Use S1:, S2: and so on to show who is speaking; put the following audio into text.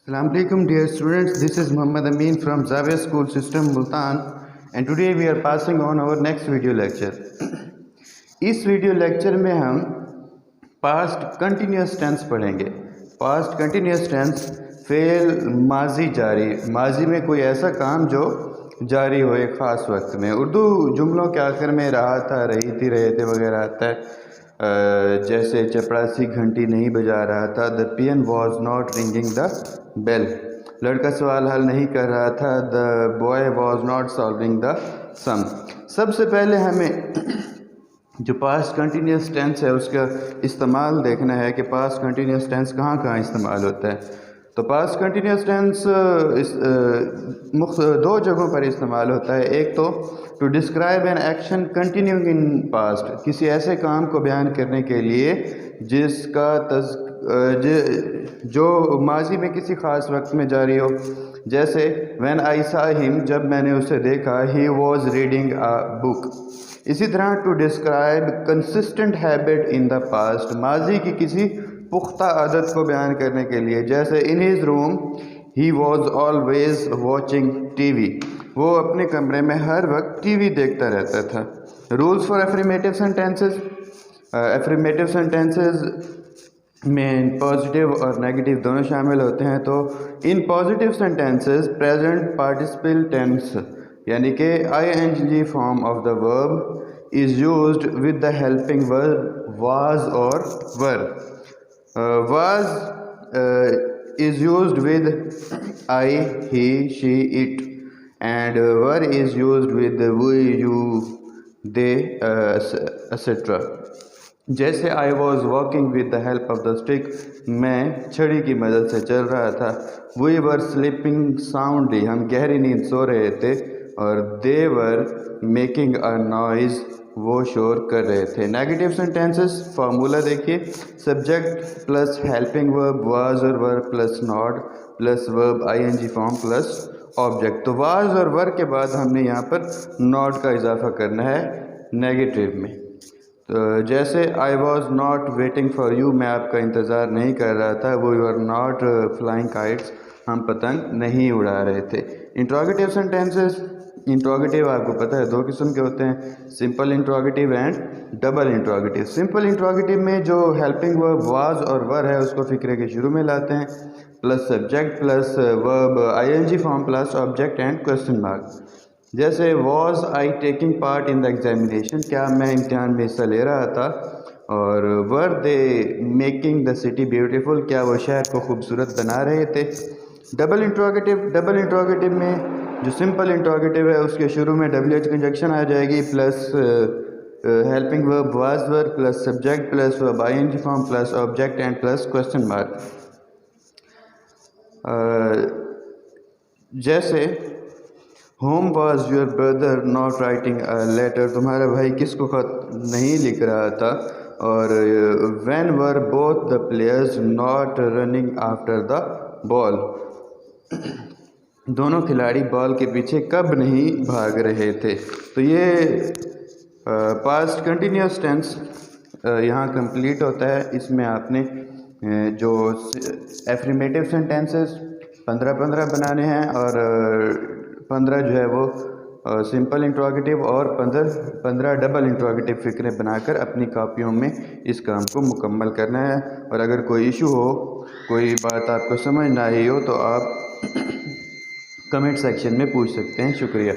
S1: Assalamu alaikum dear students, this is Muhammad Amin from Zavia School System Multan and today we are passing on our next video lecture. इस video lecture में हम past continuous tense पढ़ेंगे। Past continuous tense fail माजी जारी, माजी में कोई ऐसा काम जो जारी हो एक ख़ास वक्त में। उर्दू जुमलों के आखिर में रहा था, रही थी, रहे थे वगैरह आता है। जैसे चपरासी घंटी नहीं बजा रहा था, the peon was not ringing the bell, लड़का सवाल हल नहीं कर रहा था, the boy was not solving the sum. सबसे पहले हमें जो पास्ट कंटिन्यूस टेंस है उसका इस्तेमाल देखना है कि पास्ट कंटिन्यूस टेंस कहाँ कहाँ इस्तेमाल होता है। तो पास्ट कंटिन्यूस टेंस दो जगहों पर इस्तेमाल होता है। एक तो to describe an action continuing in past, किसी ऐसे काम को बयान करने के लिए जिसका जो माजी में किसी ख़ास वक्त में जारी हो। जैसे व्हेन आई सा हिम, जब मैंने उसे देखा, he was reading a book. इसी तरह to describe consistent habit in the past, माजी की किसी पुख्ता आदत को बयान करने के लिए। जैसे in his room he was always watching TV, वो अपने कमरे में हर वक्त टीवी देखता रहता था। Rules for affirmative sentences, affirmative sentences में पॉजिटिव और नेगेटिव दोनों शामिल होते हैं। तो इन positive sentences present participle tense यानी कि ing form of the verb is used with the helping verb was और were. Was is used with I, he, she, it and were is used with we, you, they etcetera. जैसे I was walking with the help of the stick, मैं छड़ी की मदद से चल रहा था। वी वर स्लीपिंग साउंडली, हम गहरी नींद सो रहे थे। और दे वर मेकिंग अ नॉइज़, वो शोर कर रहे थे। नेगेटिव सेंटेंसेस फार्मूला देखिए, subject plus helping verb was और were plus not plus verb ing form plus object. तो वाज और वर के बाद हमने यहाँ पर नॉट का इजाफा करना है नेगेटिव में। तो जैसे I was not waiting for you, मैं आपका इंतज़ार नहीं कर रहा था। वो you are not flying kites, हम पतंग नहीं उड़ा रहे थे। इंट्रोगेटिव सेंटेंसेस, इंट्रोगेटिव आपको पता है दो किस्म के होते हैं, simple interrogative and double interrogative. Simple interrogative में जो हेल्पिंग वर्ब वाज और वर है उसको फिक्रे के शुरू में लाते हैं, plus subject plus verb ing form plus object and question mark. जैसे was I taking part in the examination, क्या मैं इम्तिहान में हिस्सा ले रहा था। और were they making the city beautiful, क्या वो शहर को खूबसूरत बना रहे थे। डबल इंट्रोगेटिव में जो सिंपल इंट्रोगेटिव है उसके शुरू में WH कंजक्शन आ जाएगी, plus helping verb was were plus subject plus verb ing form plus object and plus question mark. जैसे home was your brother not writing a letter, तुम्हारा भाई किसको खत नहीं लिख रहा था। और when were both the players not running after the ball, दोनों खिलाड़ी बॉल के पीछे कब नहीं भाग रहे थे। तो ये पास्ट कंटिन्यूस टेंस यहाँ कंप्लीट होता है। इसमें आपने जो एफर्मेटिव सेंटेंसेस 15 बनाने हैं और 15 जो है वो सिंपल इंट्रोगेटिव और 15 डबल इंट्रोगेटिव फिक्रें बनाकर अपनी कॉपियों में इस काम को मुकम्मल करना है। और अगर कोई इशू हो, कोई बात आपको समझ ना आई हो तो आप कमेंट सेक्शन में पूछ सकते हैं। शुक्रिया।